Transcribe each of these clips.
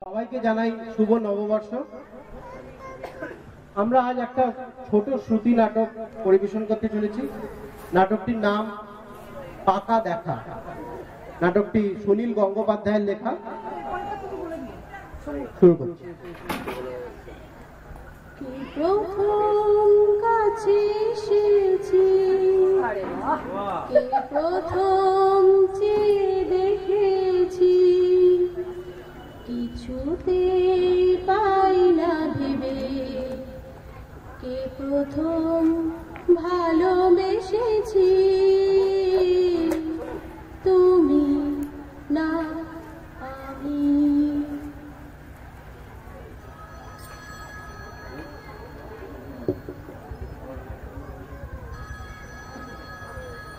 সবাইকে জানাই শুভ নববর্ষ। আমরা আজ একটা ছোট শ্রুতি নাটক পরিবেশন করতে চলেছি। নাটকটির নাম পাকা দেখা। নাটকটি সুনীল গঙ্গোপাধ্যায়ের লেখা। শুরু করছি। প্রথম কাছে এসেছি, কে প্রথম চেয়ে দেখেছি, কিছুতে পাই না ভেবে, কে প্রথম ভালোবেসেছি, তুমি না আমি।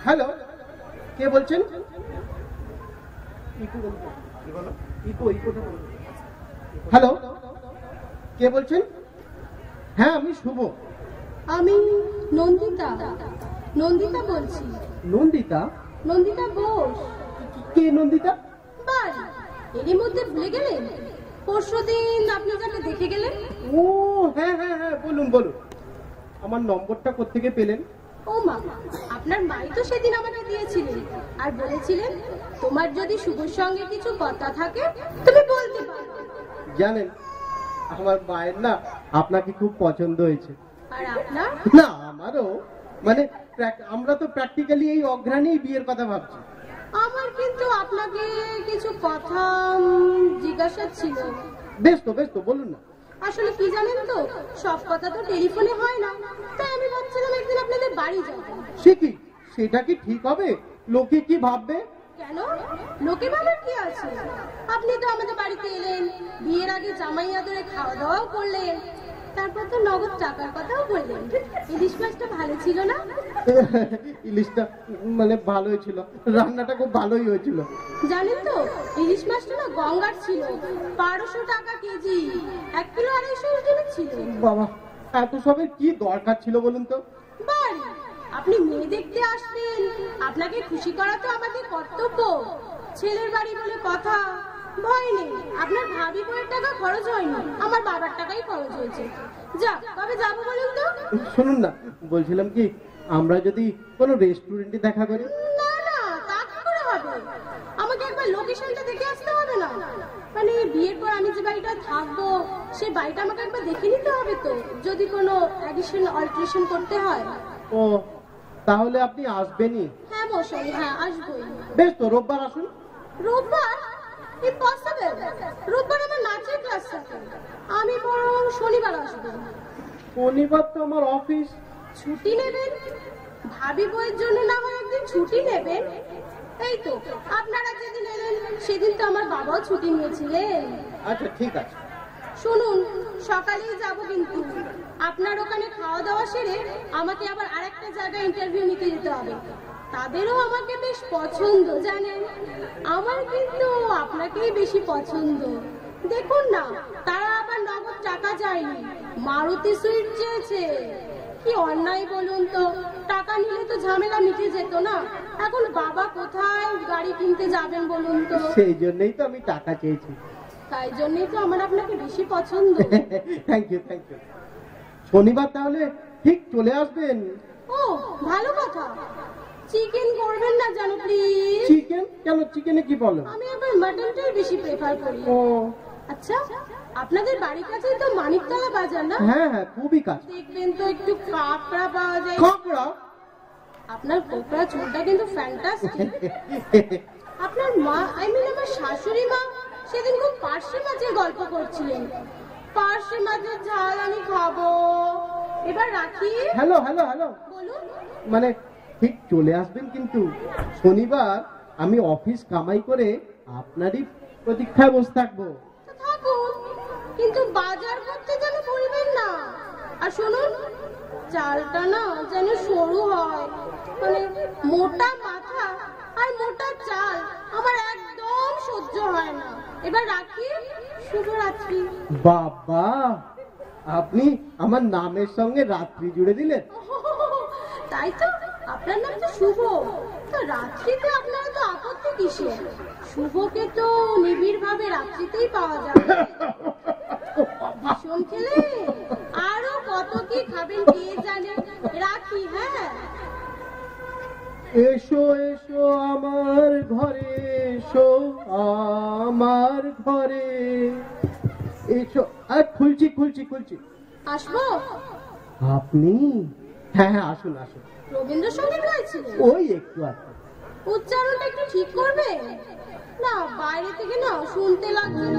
হ্যালো, কে বলছেন? হ্যালো, কে বলছেন? হ্যাঁ, আমি শুভ। আমি নন্দিতা নন্দিতা বলছি। নন্দিতা? নন্দিতা বোস। কে নন্দিতা? বাড়ি এরই মধ্যে ভুলে গেলেন? পরশুদিন আপনি যাকে দেখে গেলেন। ও হ্যাঁ হ্যাঁ হ্যাঁ, বলুন বলুন। আমার নম্বরটা কোত্থেকে পেলেন? ও মা, আপনার মাই তো সেদিন আমাকে দিয়েছিলেন আর বলেছিলেন তোমার যদি শুভর সঙ্গে কিছু কথা থাকে তুমি বলতে পারো। জানেন, আমার মায়ের না আপনাকে খুব পছন্দ হয়েছে। আর আপনার? না, আমারও। মানে আমরা তো প্র্যাকটিক্যালি এই অঘ্রাণেই বিয়ের কথা ভাবছি। আমার কিন্তু আপনাকে কিছু কথা জিজ্ঞাসা ছিল। বেশ তো বলুন না। আসলে কি জানেন তো, সব কথা তো টেলিফোনে হয় না, তাই আমি ভাবছিলাম একদিন আপনাদের বাড়ি যাব। সে কি, সেটা কি ঠিক হবে? লোকে কি ভাববে? কেন লোকে ভাবার কি আছে? আপনি তো আমাদের বাড়িতে এলেন, বিয়ের আগে জামাই আদরে খাওয়া দাওয়াও করলেন, তারপর তো নগদ টাকার কথাও বললেন। ইলিশ মাছটা ভালো ছিল না? ইলিশটা মানে ভালোই ছিল, রান্নাটা খুব ভালোই হয়েছিল। জানেন তো, ইলিশ মাছটা না গঙ্গার ছিল, 1200 টাকা কেজি, 1 কিলো 250 জনের ছিল। বাবা, এত সবের কি দরকার ছিল বলুন তো? বাড়ি আপনি মেয়ে দেখতে আসবেন, আপনাকে খুশি করা তো আমাদের কর্তব্য। ছেলের বাড়ি বলে কথা, ভয় নেই, আপনার ভাবি বইয়ের টাকা খরচ হয়নি, আমার বাবার টাকাই খরচ হয়েছে। যা, কবে যাবো বলুন তো? শুনুন না, বলছিলাম কি, আমরা যদি কোনো রেস্টুরেন্টে দেখা করি? না না, তা কি করে হবে? আমাকে একবার লোকেশনটা দেখে আসতে হবে না? মানে বিয়ের পর আমি যে বাড়িটা থাকবো সেই বাড়িটা আমাকে একবার দেখে নিতে হবে তো, যদি কোনো অ্যাডিশন অল্টারেশন করতে হয়। ও, তাহলে আপনি আসবেনই? হ্যাঁ মশাই, হ্যাঁ আসবোই। বেশ তো, রোববার আসুন। রোববার? ইম্পসিবল, রোববার আমার নাচের ক্লাস থাকে, আমি বরং শনিবার আসবো। শনিবার তো আমার অফিস। ছুটি নেবেন? ভাবি বইয়ের জন্য না হয় একদিন ছুটি নেবেন। এই তো আপনারা যেদিন এলেন সেদিন তো আমার বাবাও ছুটি নিয়েছিলেন। আচ্ছা ঠিক আছে। শুনুন, সকালেই যাব কিন্তু আপনার ওখানে খাওয়া দাওয়া সেরে আমাকে আবার আরেকটা জায়গায় ইন্টারভিউ নিতে যেতে হবে। তাদেরও আমাকে বেশ পছন্দ জানেন, আমার কিন্তু আপনাকেই বেশি পছন্দ। দেখুন না, তারা আবার নগদ টাকা চায়নি, মারুতি সুইট চেয়েছে। কি অন্যায় বলুন তো, টাকা নিলে তো ঝামেলা মিটে যেত না। এখন বাবা কোথায় গাড়ি কিনতে যাবেন বলুন তো? সেই জন্যই তো আমি টাকা চেয়েছি। তাই জন্যই তো আমার আপনাকে বেশি পছন্দ। Thank you. শনিবার তাহলে ঠিক চলে আসবেন? ও ভালো কথা। চিকেন করবেন না জানো প্লিজ? চিকেন? কেন, চিকেনে কি বলো? আমি আবার মাটনটাই বেশি প্রেফার করি। ও আচ্ছা, আপনাদের বাড়ির কাছেই তো মানিকতলা বাজার না? হ্যাঁ হ্যাঁ, খুবই কাছে। দেখবেন তো একটু কাঁকড়া পাওয়া যায়। কাঁকড়া? আপনার কোকড়া চুলটা কিন্তু ফ্যান্টাস্টিক। আপনার মা, আমার শাশুড়ি মা সেদিন খুব পার্শে মাছের গল্প করছিলেন। পার্শে মাছের ঝাল আমি খাবো। এবার রাখি। হ্যালো, বলুন। মানে ঠিক চলে আসবেন কিন্তু? শনিবার আমি অফিস কামাই করে আপনারই প্রতীক্ষায় বসে থাকবো। থাকুন, কিন্তু বাজার করতে যেন ভুলবেন না। আর শুনুন, চালটা না যেন সরু হয়, মানে মোটা মাথা আর মোটা চাল আমার একদম সহ্য হয় না। এবার রাখি, শুভরাত্রি। বাবা, আপনি আমার নামের সঙ্গে রাত্রি জুড়ে দিলেন। তাই তো, আপনার নাম তো শুভ, তা রাত্রিতে আপনারা তো আপত্তি কিসে? শুভকে তো নিবিড় ভাবে রাত্রিতেই পাওয়া যাবে। ভীষণ খেলে আরো কত কি খাবেন কে জানে। রাখি, হ্যাঁ। এসো এসো আমার ঘরে, এসো আমার ঘরে এসো। আর খুলছি খুলছি খুলছি। আসবো? আপনি? হ্যাঁ হ্যাঁ, আসুন আসুন। রবীন্দ্রসঙ্গীত গাইছিলেন? ওই একটু আছে। উচ্চারণটা একটু ঠিক করবে না? বাইরে থেকে না শুনতে লাগছিল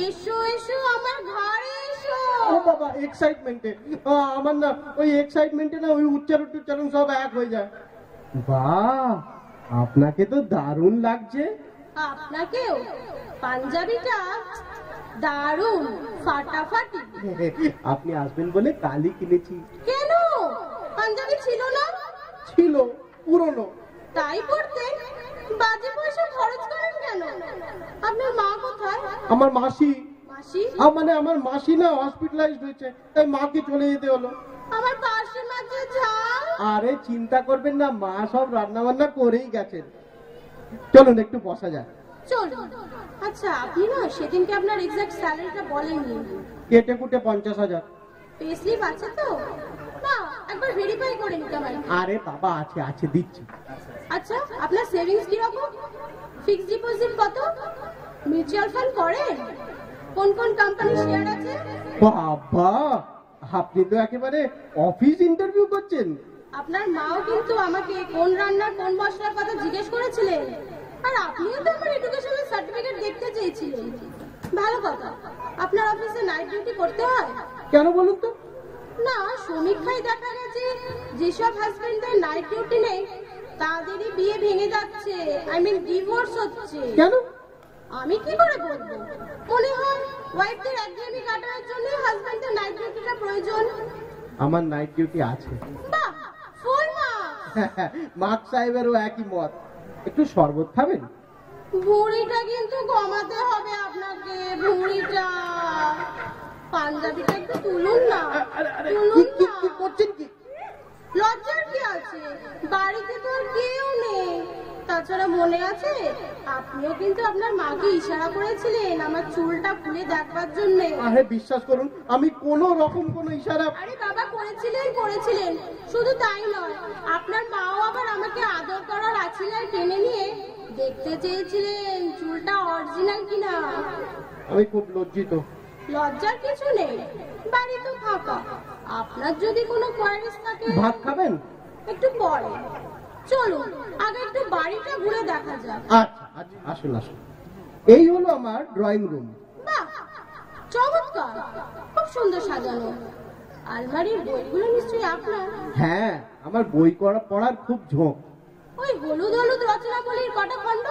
এসো এসো আমার ঘরে এসো। ও বাবা, এক্সাইটমেন্টে আমার না, ওই এক্সাইটমেন্টে না ওই উচ্চারণ সব এক হয়ে যায়। বাহ, আপনাকে তো দারুণ লাগছে। আপনাকেও? পাঞ্জাবিটা দারুণ ফাটাফাটি। আপনি আসবেন বলে কালই কিনেছি। কেন পাঞ্জাবি ছিল না? ছিল, পুরনো। তাই পড়তেন? বাজে পয়সা খরচ করেন কেন? আপনার মা কোথায়? আমার মাসি। মাসি? মানে আমার মাসি না হসপিটালাইজড হয়েছে, তাই মাকে চলে যেতে হলো। আমার পাশে মাঝে ঝাল। আরে চিন্তা করবেন না, মা সব রান্না বান্না করেই গেছেন। চলুন একটু বসা যায়। চলুন। আচ্ছা, আপনি না সেদিনকে আপনার এক্সাক্ট স্যালারিটা বলেননি। কেটে কুটে 50,000। পে স্লিপ আছে তো? না, একবার ভেরিফাই করে নিতে পারি। আরে বাবা, আছে আছে, দিচ্ছি। আচ্ছা, আপনার সেভিংস কি রকম? ফিক্সড ডিপোজিট কত? মিউচুয়াল ফান্ড করেন? কোন কোন কোম্পানি শেয়ার আছে? বাবা, আপনি তো একেবারে অফিস ইন্টারভিউ করছেন। আপনার মাও কিন্তু আমাকে কোন রান্নার কোন মশলার কথা জিজ্ঞেস করেছিলেন, আর আপনিও তো আমার এডুকেশনাল সার্টিফিকেট দেখতে চেয়েছিলেন। ভালো কথা। আপনার অফিসে নাইট ডিউটি করতে হয়? কেন বলুন তো? না, সমীক্ষায় দেখা গেছে যেসব হাজবেন্ডদের নাইট ডিউটি নেই তাদেরই বিয়ে ভেঙে যাচ্ছে, আই মিন ডিভোর্স হচ্ছে। কেন? আমি কি করে বলবো? মনে হয় ওয়াইফদের একঘেয়েমি কাটানোর জন্য হাজবেন্ডের নাইট ডিউটিটা প্রয়োজন। আমার নাইট ডিউটি আছে। বাহ, ফুল মার্কস। মার্ক সাহেবেরও একই মত। একটু শরবত খাবেন? ভুঁড়িটা কিন্তু কমাতে হবে আপনাকে, ভুঁড়িটা। পাঞ্জাবিটা একটু তুলুন না, তুলুন না। কি করছেন কি? লজ্জার কি আছে? বাড়িতে তো আর কেউ নেই। তাছাড়া মনে আছে আপনিও কিন্তু আপনার মাকে ইশারা করেছিলেন আমার চুলটা খুলে দেখবার জন্য। আরে বিশ্বাস করুন, আমি কোনো রকম কোনো ইশারা। আরে বাবা, করেছিলেন। শুধু তাই নয়, আপনার মাও আবার আমাকে আদর করার আছিলায় টেনে নিয়ে দেখতে চেয়েছিলেন চুলটা অরিজিনাল কিনা। আমি খুব লজ্জিত। লজ্জার কিছু নেই, বাড়ি তো ফাঁকা। আপনার যদি কোনো কোয়ারিজ থাকে। ভাত খাবেন? একটু পরে। চলুন আগে একটু বাড়িটা ঘুরে দেখা যাক। আচ্ছা আচ্ছা, আসুন আসুন। এই হলো আমার ড্রয়িং রুম। বাহ, চমৎকার, খুব সুন্দর সাজানো। আলমারির বইগুলো নিশ্চয়ই আপনার? হ্যাঁ, আমার বই পড়ার খুব ঝোঁক। ওই হলুদ হলুদ রচনাবলীর কটা খণ্ড?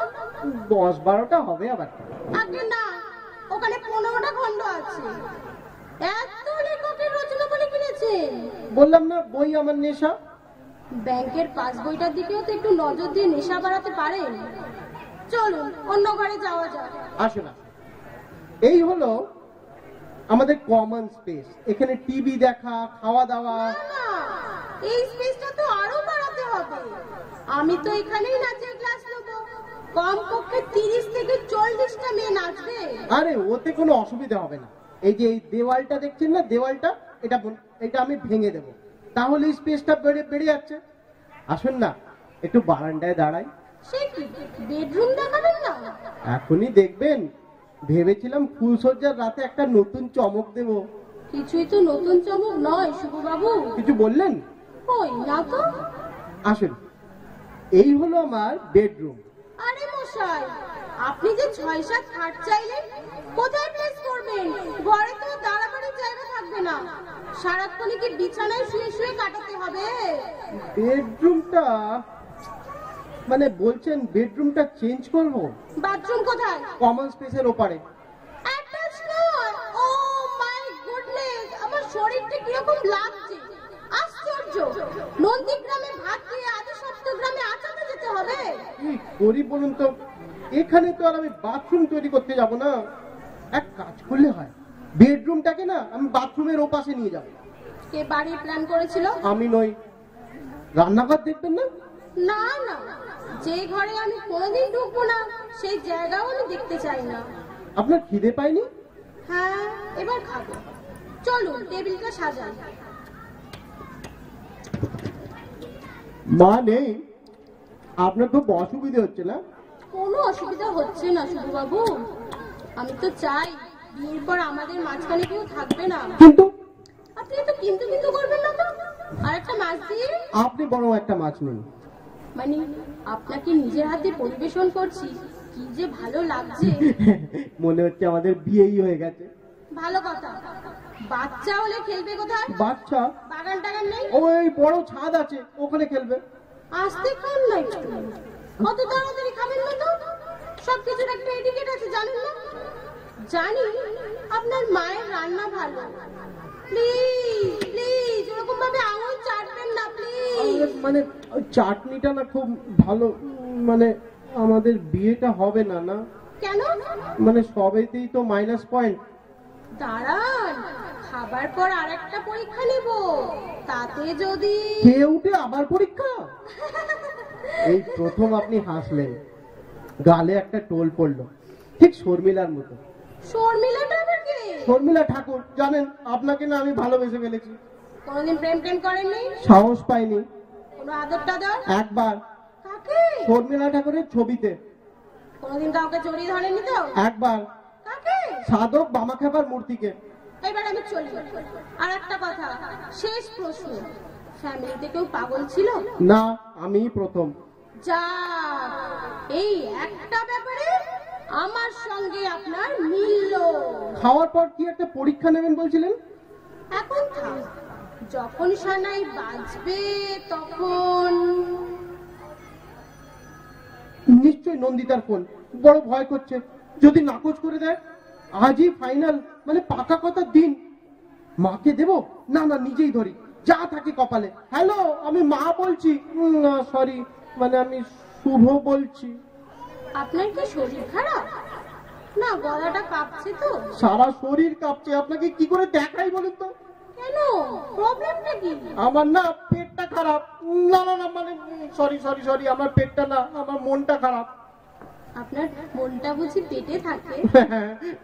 10-12টা হবে আবার। আগে না, ওখানে 15টা খণ্ড আছে। এত লেখকের রচনাবলী কিনেছেন? বললাম না, বই আমার নেশা। ব্যাংকের পাসবইটার দিকেও তো একটু নজর দিয়ে নেশা বাড়াতে পারেন। চলুন অন্য ঘরে যাওয়া যাক। আসুন আসুন। এই হলো আমাদের কমন স্পেস। এখানে টিভি দেখা, খাওয়া দাওয়া। না, এই স্পেসটা তো আরো বাড়াতে হবে। আমি তো এখানেই নাচের ক্লাস নেব। কমপক্ষে 30 থেকে 40টা মেয়ে নাচবে। আরে ওতে কোনো অসুবিধা হবে না। এই যে এই দেওয়ালটা দেখছেন না, দেওয়ালটা, এটা আমি ভেঙে দেবো, তাহলে স্পেসটা বেড়ে যাচ্ছে। আসুন না, একটু বারান্দায় দাঁড়াই। সে কি, বেডরুম দেখাবেন না? এখনই দেখবেন। ভেবেছিলাম ফুলসজ্জার রাতে একটা নতুন চমক দেব। কিছুই তো নতুন চমক নয় শুভবাবু। কিছু বললেন? ওই না তো। আসুন, এই হলো আমার বেডরুম। আরে মশাই, আপনি যে 6-7 খাট চাইলেন, কোথায় প্লেস করবেন? ঘরে তো দাঁড়াবাড়ির জায়গা থাকবে না। সারাক্ষণই কি বিছানায় শুয়ে শুয়ে কাটাতে হবে? বেডরুমটা, মানে বলছেন বেডরুমটা চেঞ্জ করব? বাথরুম কোথায়? কমন স্পেসের ওপারে। অ্যাটাচ নয়। ও মাই গুডনেস, আমার শরীরটা কিরকম লাগছে। আশ্চর্য, নন্দীগ্রামে ভাত খেয়ে আজ সপ্তগ্রামে আচাতে যেতে হবে। কি করি বলুন তো? এখানে তো আর আমি বাথরুম তৈরি করতে যাব না। এক কাজ করলে হয়, বেডরুমটাকে না আমি বাথরুমের ওপাশে নিয়ে যাব। কে বাড়ির প্ল্যান করেছিল? আমি নই। রান্নাঘর দেখবেন না? না না, যে ঘরে আমি কোনোদিন ঢুকবো না সেই জায়গাও আমি দেখতে চাই না। আপনার খিদে পায়নি? হ্যাঁ, এবার খাবো। চলুন টেবিলটা সাজান। মা নেই, আপনার খুব অসুবিধে হচ্ছে না? কোনো অসুবিধা হচ্ছে না শুধু বাবু, আমি তো চাই বিয়ের পর আমাদের মাঝখানে কেউ থাকবে না। কিন্তু আপনি তো কিন্তু কিন্তু করবেন না তো। আর একটা মাছ দিয়ে আপনি বরং একটা মাছ নেই। মানে আপনাকে নিজের হাতে পরিবেশন করছি, কি যে ভালো লাগছে। মনে হচ্ছে আমাদের বিয়েই হয়ে গেছে। ভালো কথা। বাচ্চা হলে খেলবে কোথায়? বাচ্চা? বাগান টাগান নেই? ওই বড় ছাদ আছে, ওখানে খেলবে। আসতে খান না একটু, কত তাড়াতাড়ি খাবেন না তো। সবকিছুর একটা এটিকেট আছে জানেন না? জানি আপনার মায়ের রান্না ভালো। প্লিজ প্লিজ ওরকম ভাবে আঙুল চাটবেন না প্লিজ। মানে ওই চাটনিটা না খুব ভালো, মানে আমাদের বিয়েটা হবে না। না কেন? মানে সবেতেই তো মাইনাস পয়েন্ট। দাঁড়ান, খাবার পর আরেকটা পরীক্ষা নেব, তাতে যদি খেয়ে উঠে আবার পরীক্ষা? এই প্রথম আপনি হাসলেন, গালে একটা টোল পড়লো, ঠিক শর্মিলার মতো। শর্মিলাটা আবার কে? শর্মিলা ঠাকুর, জানেন আপনাকে না আমি ভালোবেসে ফেলেছি। কোনোদিন প্রেম টেম করেননি? সাহস পাইনি। কোনো আদর টাদর? একবার কাকে? শর্মিলা ঠাকুরের ছবিতে। কোনোদিন কাউকে জড়িয়ে ধরেননি তো? একবার কাকে? সাধক বামাখ্যাপার মূর্তিকে। এবার আমি চলি। আর একটা কথা, শেষ প্রশ্ন, ফ্যামিলিতে কেউ পাগল ছিল? না, আমিই প্রথম। যা, এই একটা ব্যাপারে আমার সঙ্গে আপনার মিলল। খাওয়ার পর কি একটা পরীক্ষা নেবেন বলছিলেন? এখন থাম, যখন সানাই বাজবে তখন। নিশ্চয় নন্দিতার ফোন। বড় ভয় করছে, যদি নাকচ করে দেয়। আজই ফাইনাল, মানে পাকা কথার দিন। মাকে দেব না, না নিজেই ধরি, যা থাকে কপালে। হ্যালো, আমি মা বলছি। না সরি, মানে আমি শুভ বলছি। আপনার কি শরীর খারাপ? না, গলাটা কাঁপছে তো। সারা শরীর কাঁপছে, আপনাকে কি করে দেখাই বলুন তো? কেন, প্রবলেমটা কি? আমার না পেটটা খারাপ। না না না, মানে সরি সরি সরি, আমার পেটটা না, আমার মনটা খারাপ। আপনার মনটা বুঝি পেটে থাকে?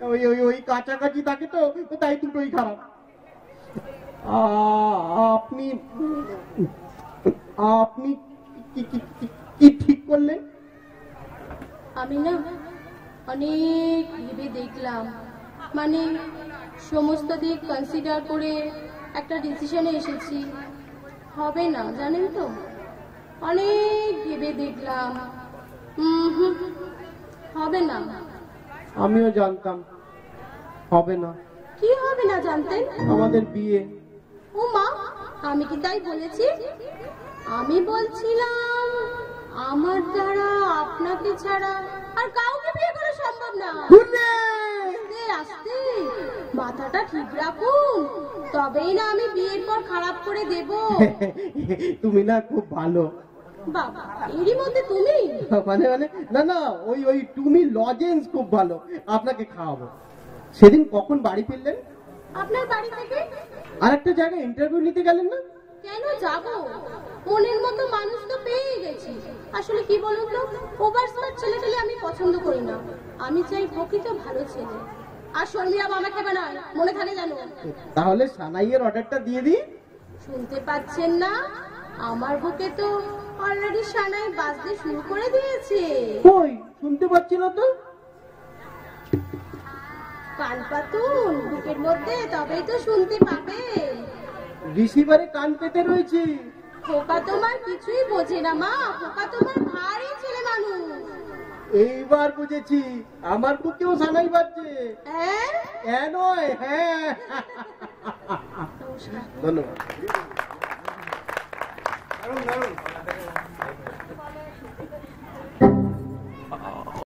ওই ওই ওই কাছাকাছি থাকে তো, তাই দুটোই খারাপ। আপনি আপনি কি ঠিক করলেন? আমি না অনেক ভেবে দেখলাম, মানে সমস্ত দিক কনসিডার করে একটা ডিসিশনে এসেছি। হবে না জানেন তো, অনেক ভেবে দেখলাম, হবে না। আমিও জানতাম হবে না। কি হবে না জানতেন? আমাদের বিয়ে। ও মা, আমি কি তাই বলেছি? আমি বলছিলাম আমার দ্বারা আপনাকে ছাড়া আর কাউকে বিয়ে করা সম্ভব না। আস্তে আস্তে মাথাটা ঠিক রাখুন, তবেই না আমি বিয়ের পর খারাপ করে দেব। তুমি না খুব ভালো। বাবা, এরই মধ্যে তুমি? মানে মানে না না, ওই ওই তুমি লজেন্স খুব ভালো, আপনাকে খাওয়াবো। সেদিন কখন বাড়ি ফিরলেন? আপনার বাড়ি থেকে। আর একটা জায়গায় ইন্টারভিউ নিতে গেলেন না? কেন যাব, মনের মতো মানুষ তো পেয়ে গেছি। আসলে কি বলুন তো, ওভার স্মার্ট ছেলে পেলে আমি পছন্দ করি না, আমি চাই প্রকৃত ভালো ছেলে। আর শর্মিলা মামা খেবে না, মনে থাকে জানো। তাহলে সানাইয়ের অর্ডারটা দিয়ে দিই। শুনতে পাচ্ছেন না? আমার বুকে তো অলরেডি সানাই বাজতে শুরু করে দিয়েছে। কই শুনতে পাচ্ছি না তো। কান পাতুন বুকের মধ্যে, তবেই তো শুনতে পাবে। রিসিভারে কান পেতে রয়েছি। খোকা তোমার কিছুই বোঝে না মা, খোকা তোমার ভারী ছেলে মানুষ। এইবার বুঝেছি, আমার বুকেও সানাই বাজছে। হ্যাঁ নয়, হ্যাঁ। ধন্যবাদ। দারুণ দারুণ।